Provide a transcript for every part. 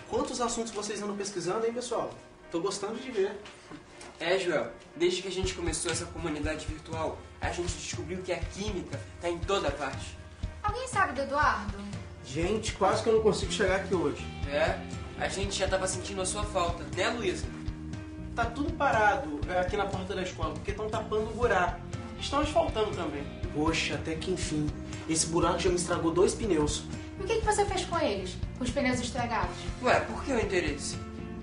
Quantos assuntos vocês andam pesquisando, hein, pessoal? Tô gostando de ver. Joel, desde que a gente começou essa comunidade virtual, a gente descobriu que a química tá em toda parte. Alguém sabe do Eduardo? Gente, quase que eu não consigo chegar aqui hoje. A gente já tava sentindo a sua falta, né, Luísa? Tá tudo parado aqui na porta da escola, porque estão tapando o buraco. Estão asfaltando também. Poxa, até que enfim. Esse buraco já me estragou 2 pneus. E o que você fez com eles? Com os pneus estragados? Ué, por que o interesse?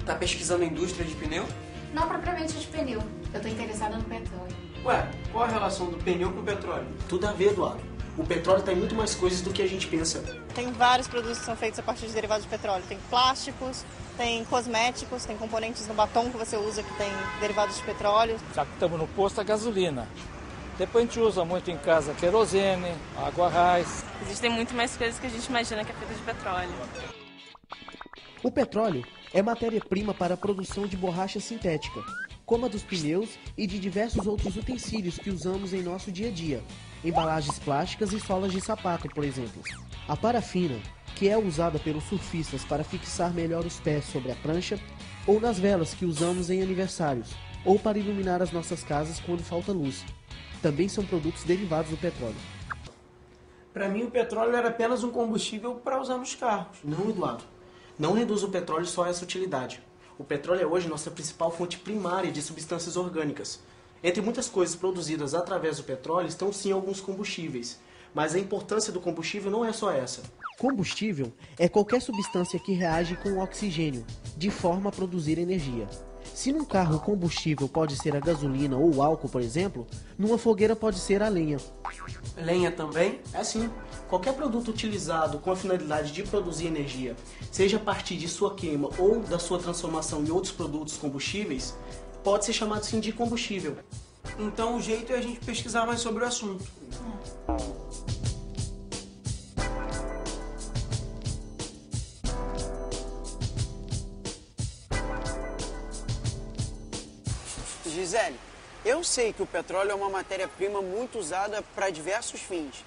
Tá pesquisando a indústria de pneu? Não propriamente de pneu. Eu tô interessada no petróleo. Ué, qual a relação do pneu com o petróleo? Tudo a ver, Eduardo. O petróleo tem muito mais coisas do que a gente pensa. Tem vários produtos que são feitos a partir de derivados de petróleo. Tem plásticos, tem cosméticos, tem componentes no batom que você usa que tem derivados de petróleo. Já que estamos no posto, a gasolina. Depois a gente usa muito em casa querosene, água raiz. Existem muito mais coisas que a gente imagina que é feita de petróleo. O petróleo é matéria-prima para a produção de borracha sintética, como a dos pneus e de diversos outros utensílios que usamos em nosso dia a dia, embalagens plásticas e solas de sapato, por exemplo. A parafina, que é usada pelos surfistas para fixar melhor os pés sobre a prancha, ou nas velas que usamos em aniversários, ou para iluminar as nossas casas quando falta luz. Também são produtos derivados do petróleo. Para mim, o petróleo era apenas um combustível para usar nos carros. Não, Eduardo. Não reduz o petróleo só a essa utilidade. O petróleo é hoje nossa principal fonte primária de substâncias orgânicas. Entre muitas coisas produzidas através do petróleo estão sim alguns combustíveis. Mas a importância do combustível não é só essa. Combustível é qualquer substância que reage com o oxigênio, de forma a produzir energia. Se num carro o combustível pode ser a gasolina ou o álcool, por exemplo, numa fogueira pode ser a lenha. Lenha também? É sim. Qualquer produto utilizado com a finalidade de produzir energia, seja a partir de sua queima ou da sua transformação em outros produtos combustíveis, pode ser chamado sim de combustível. Então o jeito é a gente pesquisar mais sobre o assunto. Gisele, eu sei que o petróleo é uma matéria-prima muito usada para diversos fins.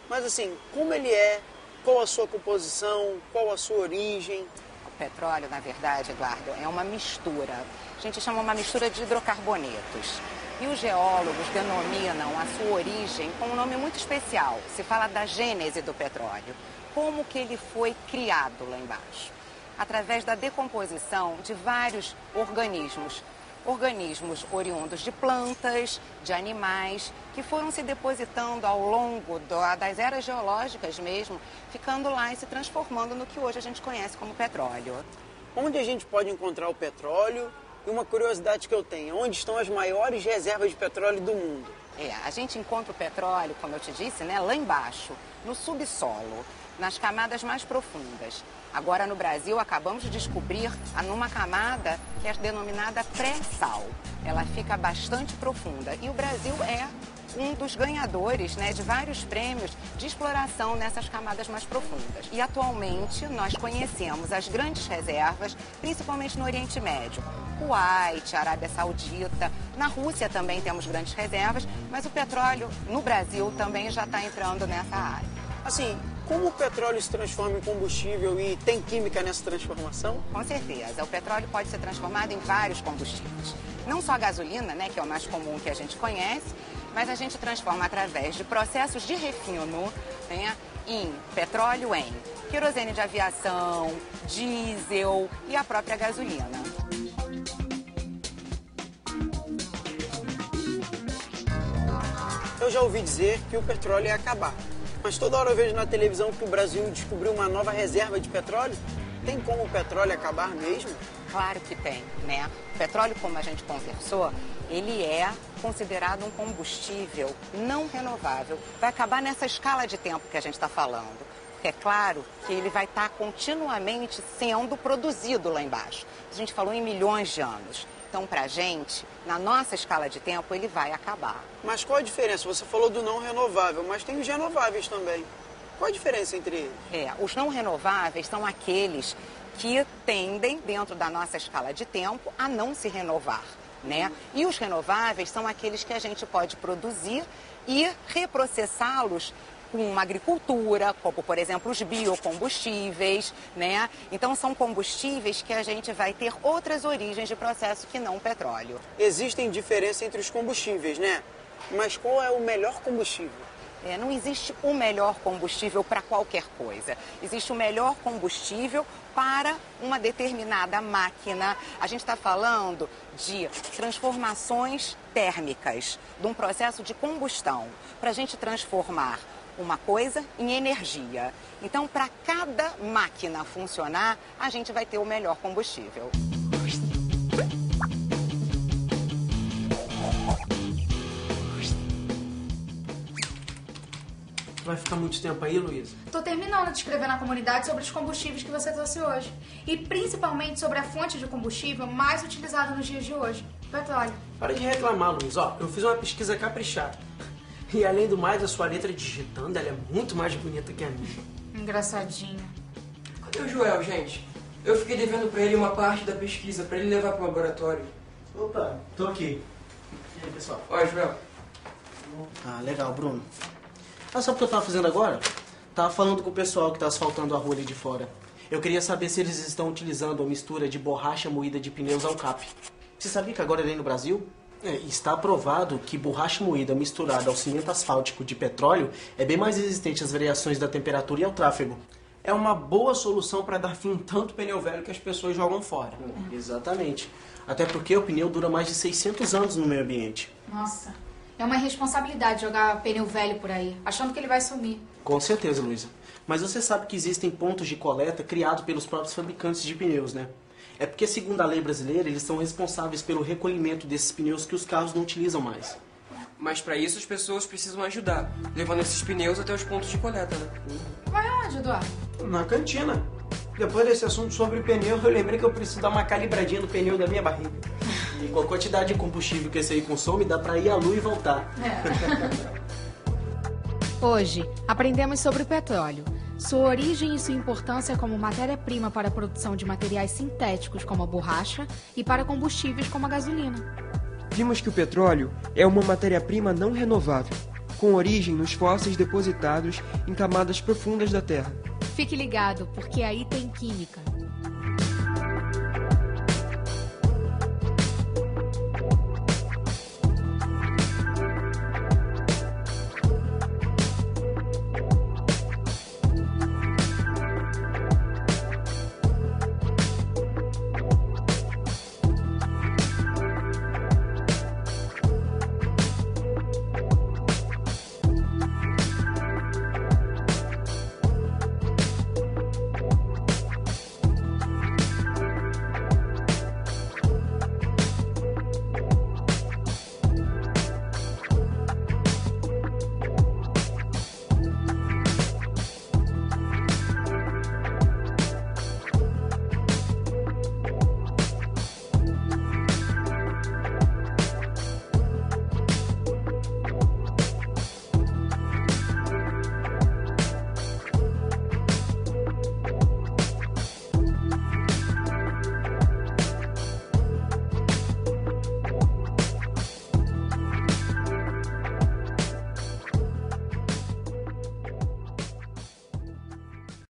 Mas assim, como ele é? Qual a sua composição? Qual a sua origem? O petróleo, na verdade, Eduardo, é uma mistura. A gente chama uma mistura de hidrocarbonetos. E os geólogos denominam a sua origem com um nome muito especial. Se fala da gênese do petróleo. Como que ele foi criado lá embaixo? Através da decomposição de vários organismos. Organismos oriundos de plantas, de animais, que foram se depositando ao longo das eras geológicas mesmo, ficando lá e se transformando no que hoje a gente conhece como petróleo. Onde a gente pode encontrar o petróleo? E uma curiosidade que eu tenho, onde estão as maiores reservas de petróleo do mundo? A gente encontra o petróleo, como eu te disse, né, lá embaixo, no subsolo, nas camadas mais profundas. Agora, no Brasil, acabamos de descobrir numa camada que é denominada pré-sal. Ela fica bastante profunda. E o Brasil é um dos ganhadores, né, de vários prêmios de exploração nessas camadas mais profundas. E, atualmente, nós conhecemos as grandes reservas, principalmente no Oriente Médio. Kuwait, Arábia Saudita. Na Rússia também temos grandes reservas, mas o petróleo no Brasil também já está entrando nessa área. Assim, como o petróleo se transforma em combustível e tem química nessa transformação? Com certeza. O petróleo pode ser transformado em vários combustíveis. Não só a gasolina, né, que é o mais comum que a gente conhece, mas a gente transforma através de processos de refino, né, em petróleo em querosene de aviação, diesel e a própria gasolina. Eu já ouvi dizer que o petróleo ia acabar. Mas toda hora eu vejo na televisão que o Brasil descobriu uma nova reserva de petróleo. Tem como o petróleo acabar mesmo? Claro que tem, né? O petróleo, como a gente conversou, ele é considerado um combustível não renovável. Vai acabar nessa escala de tempo que a gente está falando. Porque é claro que ele vai estar continuamente sendo produzido lá embaixo. A gente falou em milhões de anos. Então, para a gente, na nossa escala de tempo, ele vai acabar. Mas qual a diferença? Você falou do não renovável, mas tem os renováveis também. Qual a diferença entre eles? Os não renováveis são aqueles que tendem, dentro da nossa escala de tempo, a não se renovar, né? E os renováveis são aqueles que a gente pode produzir e reprocessá-los com uma agricultura, como, por exemplo, os biocombustíveis, né? Então, são combustíveis que a gente vai ter outras origens de processo que não o petróleo. Existem diferenças entre os combustíveis, né? Mas qual é o melhor combustível? Não existe o melhor combustível para qualquer coisa. Existe o melhor combustível para uma determinada máquina. A gente está falando de transformações térmicas, de um processo de combustão, para a gente transformar uma coisa em energia. Então, para cada máquina funcionar, a gente vai ter o melhor combustível. Vai ficar muito tempo aí, Luísa? Tô terminando de escrever na comunidade sobre os combustíveis que você trouxe hoje. E principalmente sobre a fonte de combustível mais utilizada nos dias de hoje, o petróleo. Para de reclamar, Luiz. Ó, eu fiz uma pesquisa caprichada. E além do mais, a sua letra digitando, ela é muito mais bonita que a minha. Engraçadinho. Cadê o Joel, gente? Eu fiquei devendo pra ele uma parte da pesquisa, pra ele levar pro laboratório. Opa, tô aqui. E aí, pessoal? Ó, Joel. Ah, legal, Bruno. Ah, sabe o que eu tava fazendo agora? Tava falando com o pessoal que tá asfaltando a rua ali de fora. Eu queria saber se eles estão utilizando a mistura de borracha moída de pneus ao cap. Você sabia que agora ali no Brasil está provado que borracha moída misturada ao cimento asfáltico de petróleo é bem mais resistente às variações da temperatura e ao tráfego. É uma boa solução para dar fim em tanto pneu velho que as pessoas jogam fora. Exatamente. Até porque o pneu dura mais de 600 anos no meio ambiente. Nossa, é uma irresponsabilidade jogar pneu velho por aí, achando que ele vai sumir. Com certeza, Luísa. Mas você sabe que existem pontos de coleta criados pelos próprios fabricantes de pneus, né? É porque, segundo a lei brasileira, eles são responsáveis pelo recolhimento desses pneus que os carros não utilizam mais. Mas para isso as pessoas precisam ajudar, levando esses pneus até os pontos de coleta, né? Vai aonde, Eduardo? Na cantina. Depois desse assunto sobre pneu, eu lembrei que eu preciso dar uma calibradinha no pneu da minha barriga. E com a quantidade de combustível que esse aí consome, dá pra ir à lua e voltar. Hoje, aprendemos sobre o petróleo, sua origem e sua importância como matéria-prima para a produção de materiais sintéticos como a borracha e para combustíveis como a gasolina. Vimos que o petróleo é uma matéria-prima não renovável, com origem nos fósseis depositados em camadas profundas da Terra. Fique ligado, porque aí tem química.